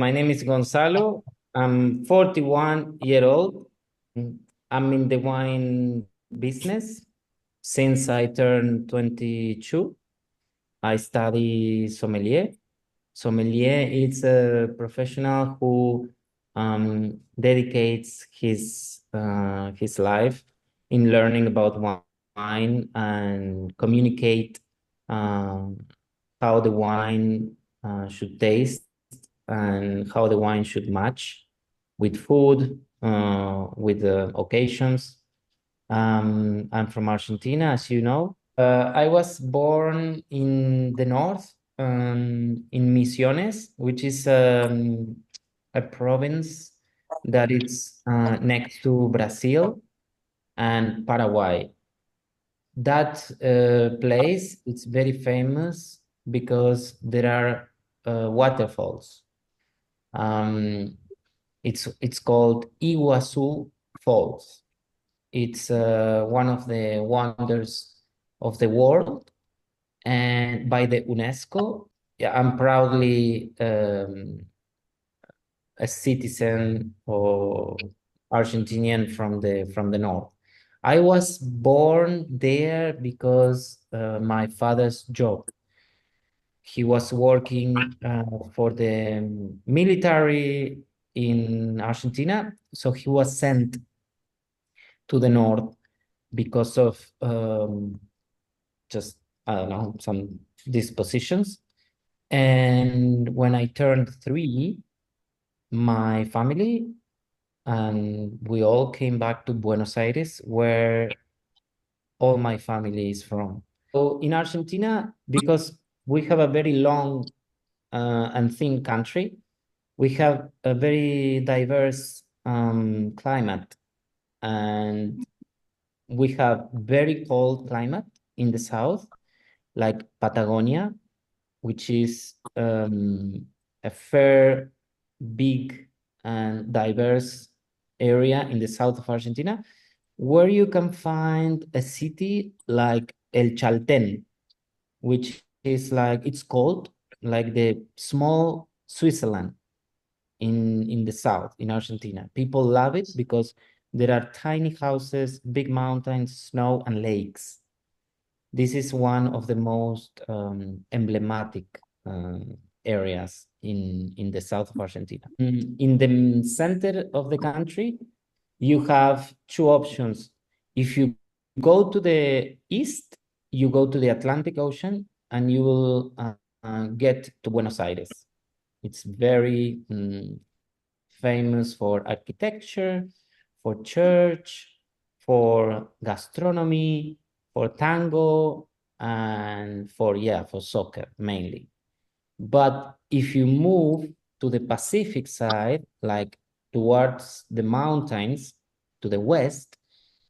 My name is Gonzalo. I'm 41 year old. I'm in the wine business since I turned 22. I study sommelier. Sommelier is a professional who dedicates his life in learning about wine and communicate um, how the wine should taste and how the wine should match with food, with the occasions. I'm from Argentina, as you know. I was born in the north, in Misiones, which is a province that is next to Brazil and Paraguay. That place, it's very famous because there are waterfalls. Um, it's called Igуасу Falls. It's one of the wonders of the world, and by the UNESCO. Yeah, I'm proudly a citizen or Argentinian from the north. I was born there because my father's job. He was working for the military in Argentina, so he was sent to the north because of just, I don't know, some dispositions. And when I turned 3, my family and we all came back to Buenos-Ayres, where all my family is from. So in Argentina, because we have a very long and thin country, we have a very diverse climate, and we have very cold climate in the south, like Patagonia, which is a fair, big, and diverse area in the south of Argentina, where you can find a city like El Chaltén, which is like, it's called like the small Switzerland in the south, in Argentina. People love it because there are tiny houses, big mountains, snow, and lakes. This is one of the most emblematic areas in the south of Argentina. In the center of the country, you have two options. If you go to the east, you go to the Atlantic Ocean and you will get to Buenos Aires. It's very famous for architecture, for church, for gastronomy, for tango, and for soccer mainly. But if you move to the Pacific side, like towards the mountains to the west,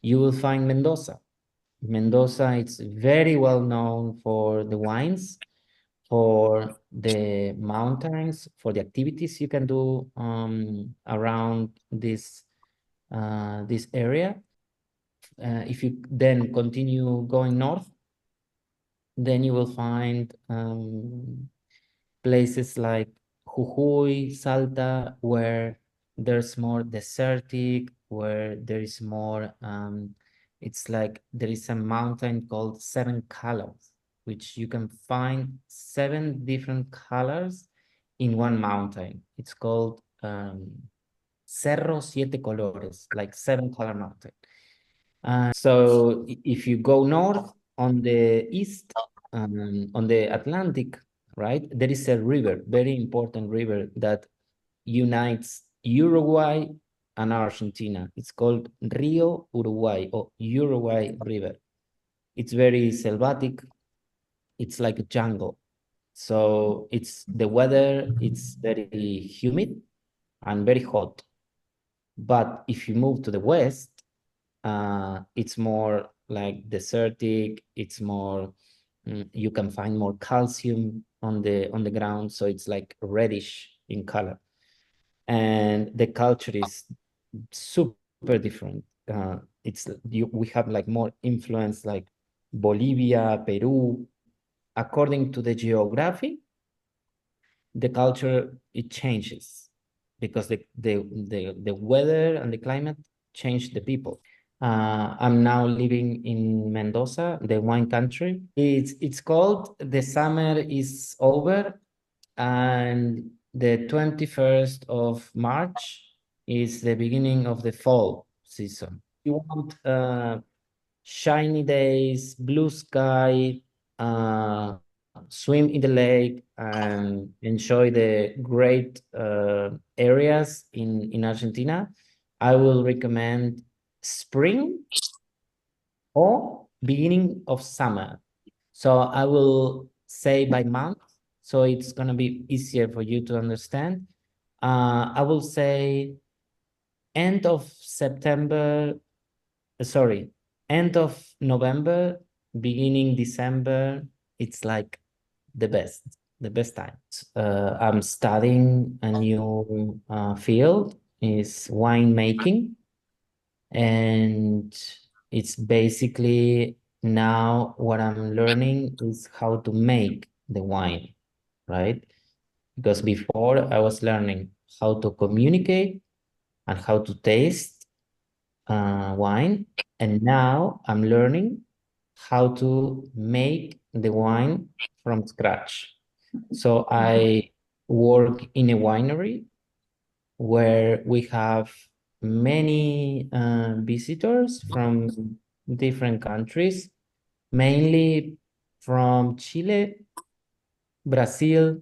you will find Mendoza. Mendoza is very well known for the wines, for the mountains, for the activities you can do around this area. If you then continue going north, then you will find places like Jujuy, Salta, where there's more desertic, where there is more, it's like there is a mountain called Seven Colors, which you can find 7 different colors in one mountain. It's called Cerro Siete Colores, like 7-color mountain. So if you go north on the east, on the Atlantic, right, there is a river, very important river that unites Uruguay and Argentina. It's called Rio Uruguay or Uruguay River. It's very selvatic. It's like a jungle. So it's the weather, it's very humid and very hot. But if you move to the west, it's more like desertic. It's more, you can find more calcium on the ground, so it's like reddish in color, and the culture is super different. We have like more influence like Bolivia, Peru. According to the geography, the culture, it changes because the weather and the climate change the people. I'm now living in Mendoza, the wine country. It's called The Summer is Over, and the 21st of March is the beginning of the fall season. You want shiny days, blue sky, swim in the lake, and enjoy the great areas in Argentina. I will recommend spring or beginning of summer. So I will say by month, so it's gonna be easier for you to understand. I will say end of September, sorry, end of November, beginning December. It's like the best time. I'm studying a new field, is winemaking, and it's basically now what I'm learning is how to make the wine, right? Because before I was learning how to communicate and how to taste wine, and now I'm learning how to make the wine from scratch. So I work in a winery where we have many visitors from different countries, mainly from Chile, Brazil,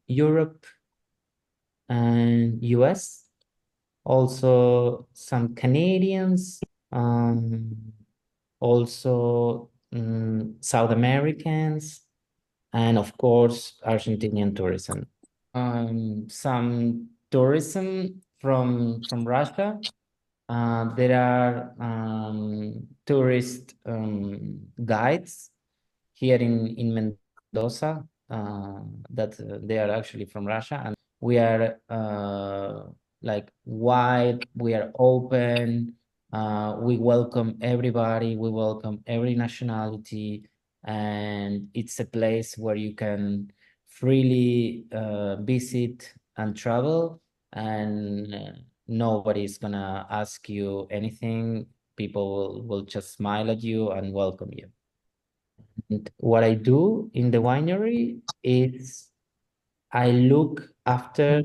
Europe, and US. Also some Canadians, also South Americans, and of course, Argentinian tourism. Some tourism from Russia. There are tourist guides here in Mendoza that they are actually from Russia, and we are like wide, we are open, we welcome everybody, we welcome every nationality, and it's a place where you can freely visit and travel, and nobody's gonna ask you anything. People will just smile at you and welcome you. And what I do in the winery is I look after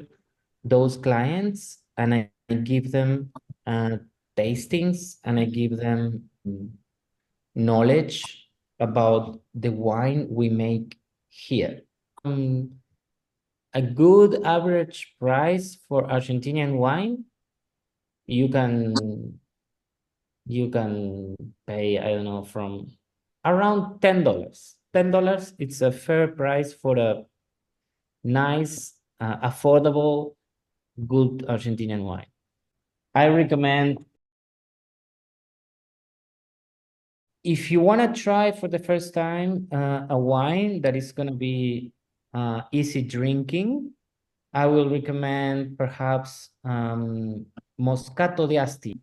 those clients, and I give them tastings, and I give them knowledge about the wine we make here. A good average price for Argentinian wine, you can pay, I don't know, from around $10. $10, it's a fair price for a nice, affordable, good Argentinian wine. I recommend, if you want to try for the first time a wine that is going to be easy drinking, I will recommend perhaps Moscato de Asti.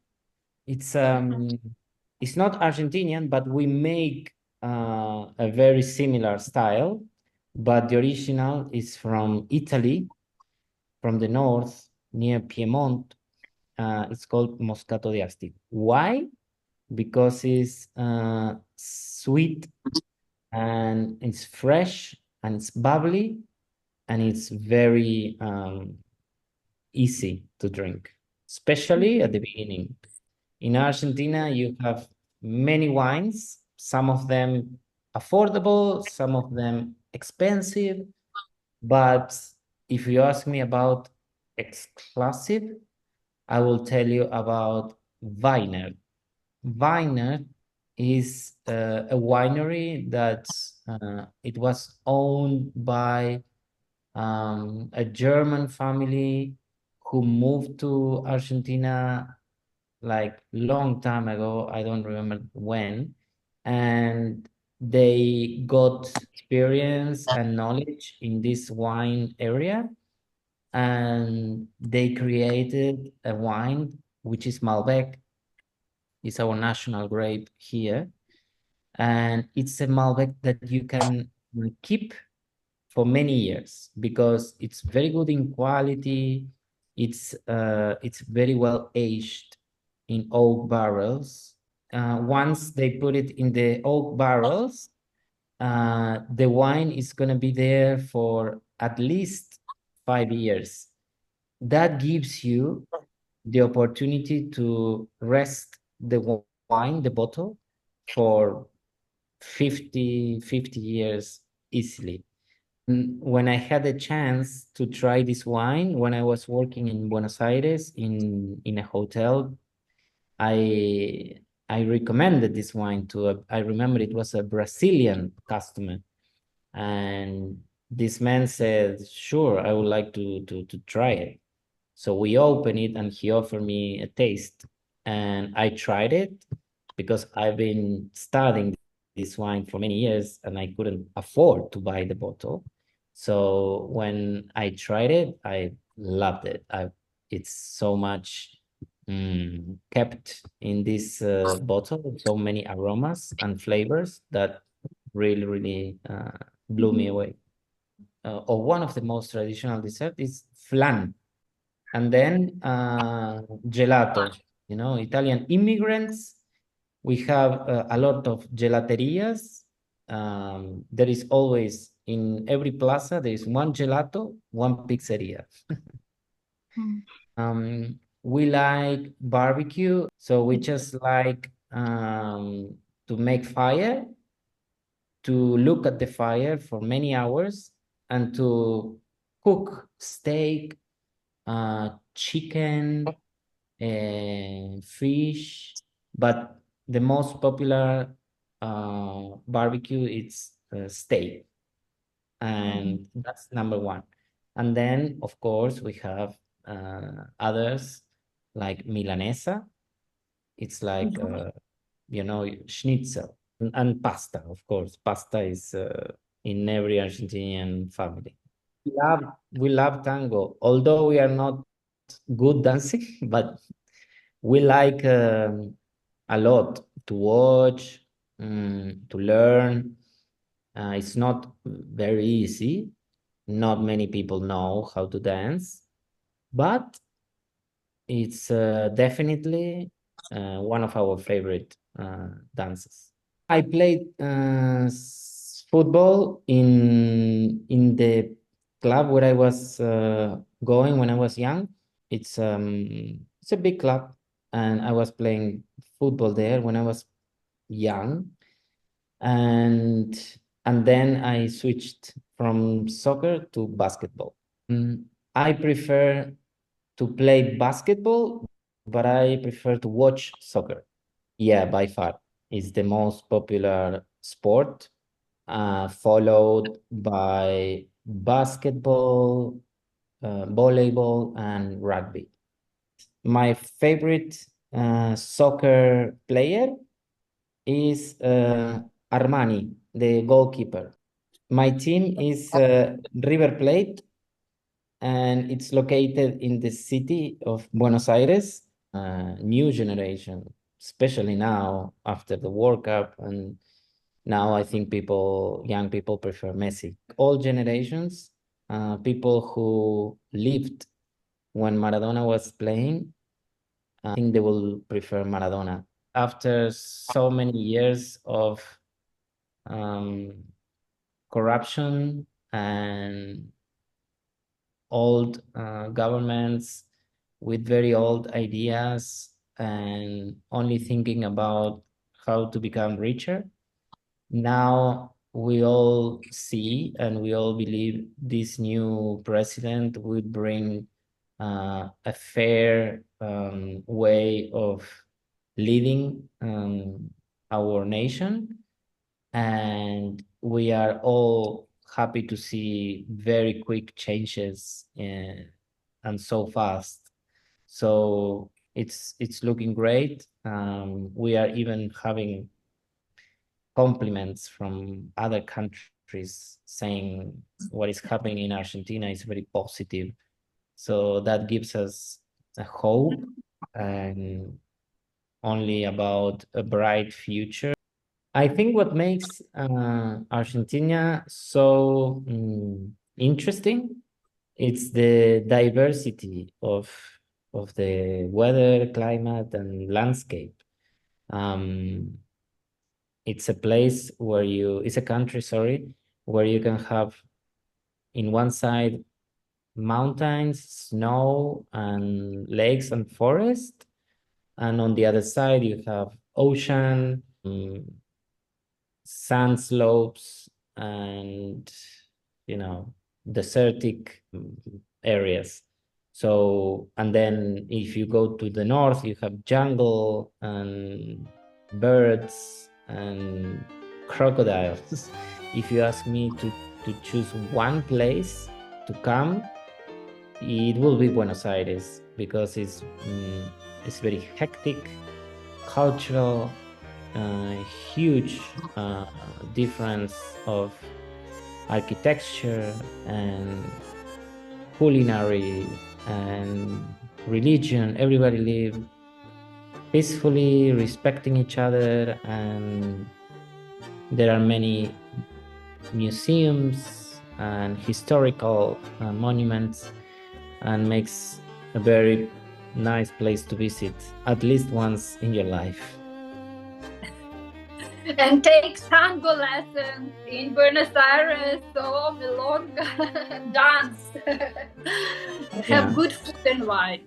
It's not Argentinian, but we make a very similar style, but the original is from Italy, from the north, near Piedmont. It's called Moscato di Asti. Why? Because it's sweet, and it's fresh, and it's bubbly, and it's very easy to drink, especially at the beginning. In Argentina, you have many wines, some of them affordable, some of them expensive. But if you ask me about exclusive, I will tell you about Weiner. Weiner is a winery that it was owned by a German family who moved to Argentina like long time ago. I don't remember when, and they got experience and knowledge in this wine area, and they created a wine which is Malbec. It's our national grape here, and it's a Malbec that you can keep for many years because it's very good in quality. It's very well aged in oak barrels. Once they put it in the oak barrels, the wine is going to be there for at least 5 years. That gives you the opportunity to rest the wine, the bottle, for 50 years easily. When I had a chance to try this wine, when I was working in Buenos-Ayres in a hotel, I I recommended this wine to I remember it was a Brazilian customer, and this man said, "Sure, I would like to try it." So we opened it, and he offered me a taste, and I tried it because I've been studying this wine for many years, and I couldn't afford to buy the bottle. So when I tried it, I loved it. It's so much kept in this bottle, so many aromas and flavors that really, really blew me away. Or one of the most traditional dessert is flan, and then gelato. You know, Italian immigrants, we have a lot of gelaterias. There is always, in every plaza, there is one gelato, one pizzeria. We like barbecue, so we just like to make fire, to look at the fire for many hours, and to cook steak, chicken, fish, but the most popular barbecue is steak, and that's number one. And then, of course, we have others like milanesa. It's like schnitzel, and pasta. Of course, pasta is in every Argentinian family. We love tango, although we are not good dancing, but we like a lot to watch, to learn. It's not very easy. Not many people know how to dance, but it's definitely one of our favorite dances. I played football in the club where I was going when I was young. It's a big club, and I was playing football there when I was young, and then I switched from soccer to basketball. I prefer to play basketball, but I prefer to watch soccer. Yeah, by far. It's the most popular sport, followed by basketball, volleyball, and rugby. My favorite soccer player is Armani, the goalkeeper. My team is River Plate, and it's located in the city of Buenos Aires. New generation, especially now after the World Cup, and now I think young people prefer Messi. All generations, people who lived when Maradona was playing, I think they will prefer Maradona. After so many years of um, corruption and old governments with very old ideas and only thinking about how to become richer, now we all see and we all believe this new president will bring a fair way of leading our nation, and we are all happy to see very quick changes and so fast. So it's looking great. We are even having compliments from other countries saying what is happening in Argentina is very positive. So that gives us a hope and only about a bright future. I think what makes Argentina so interesting, it's the diversity of the weather, climate, and landscape. Um, it's a place where it's a country, sorry, where you can have in one side mountains, snow, and lakes and forest, and on the other side you have ocean, sand slopes, and desertic areas. So, and then if you go to the north, you have jungle and birds and crocodiles. If you ask me to choose one place to come, it will be Buenos Aires, because it's very hectic, cultural, huge difference of architecture and culinary and religion. Everybody live peacefully, respecting each other, and there are many museums and historical monuments, and makes a very nice place to visit at least once in your life. And take tango lessons in Buenos Aires, so milonga, dance, have good food and wine.